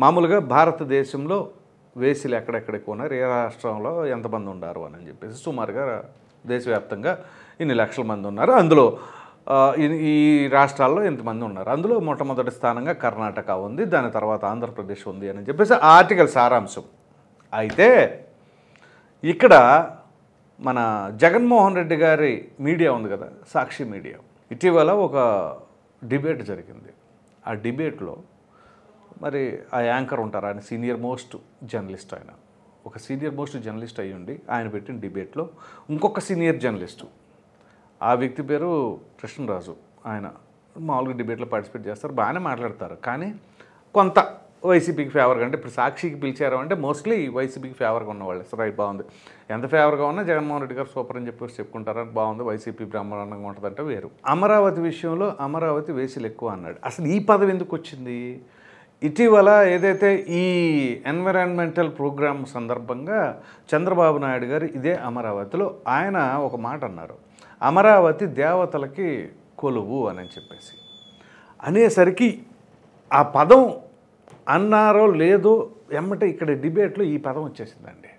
మామూలుగా భారతదేశంలో వేసిలు ఎక్కడెక్కడికి ఉన్నారు, ఏ రాష్ట్రంలో ఎంతమంది ఉన్నారు అని చెప్పేసి సుమారుగా దేశవ్యాప్తంగా ఇన్ని లక్షల మంది ఉన్నారు, అందులో ఈ రాష్ట్రాల్లో ఎంతమంది ఉన్నారు, అందులో మొట్టమొదటి స్థానంగా కర్ణాటక ఉంది, దాని తర్వాత ఆంధ్రప్రదేశ్ ఉంది అని చెప్పేసి ఆర్టికల్ సారాంశం. అయితే ఇక్కడ మన జగన్మోహన్ రెడ్డి గారి మీడియా ఉంది కదా, సాక్షి మీడియా, ఇటీవల ఒక డిబేట్ జరిగింది. ఆ డిబేట్లో మరి ఆ యాంకర్ ఉంటారు, ఆయన సీనియర్ మోస్ట్ జర్నలిస్ట్, ఆయన ఒక సీనియర్ మోస్ట్ జర్నలిస్ట్ అయ్యి ఉండి ఆయన పెట్టిన డిబేట్లో ఇంకొక సీనియర్ జర్నలిస్టు, ఆ వ్యక్తి పేరు కృష్ణరాజు, ఆయన మామూలుగా డిబేట్లో పార్టిసిపేట్ చేస్తారు, బాగానే మాట్లాడతారు, కానీ కొంత వైసీపీకి ఫేవర్గా, అంటే ఇప్పుడు సాక్షికి పిలిచారు అంటే మోస్ట్లీ వైసీపీకి ఫేవర్గా ఉన్నవాళ్ళు. రైట్, బాగుంది, ఎంత ఫేవర్గా ఉన్నా జగన్మోహన్ రెడ్డి గారు సూపర్ అని చెప్పేసి చెప్పుకుంటారని బాగుంది, వైసీపీ బ్రహ్మాండంగా ఉంటుందంటే వేరు. అమరావతి విషయంలో అమరావతి వేసిలు ఎక్కువ అన్నాడు. అసలు ఈ పదవి ఎందుకు వచ్చింది? ఇటీవల ఏదైతే ఈ ఎన్విరాన్మెంటల్ ప్రోగ్రామ్ సందర్భంగా చంద్రబాబు నాయుడు గారు ఇదే అమరావతిలో ఆయన ఒక మాట అన్నారు, అమరావతి దేవతలకి కొలువు అని చెప్పేసి అనేసరికి ఆ పదం అన్నారో లేదో ఎమ్మటే ఇక్కడ డిబేట్లో ఈ పదం వచ్చేసిందండి.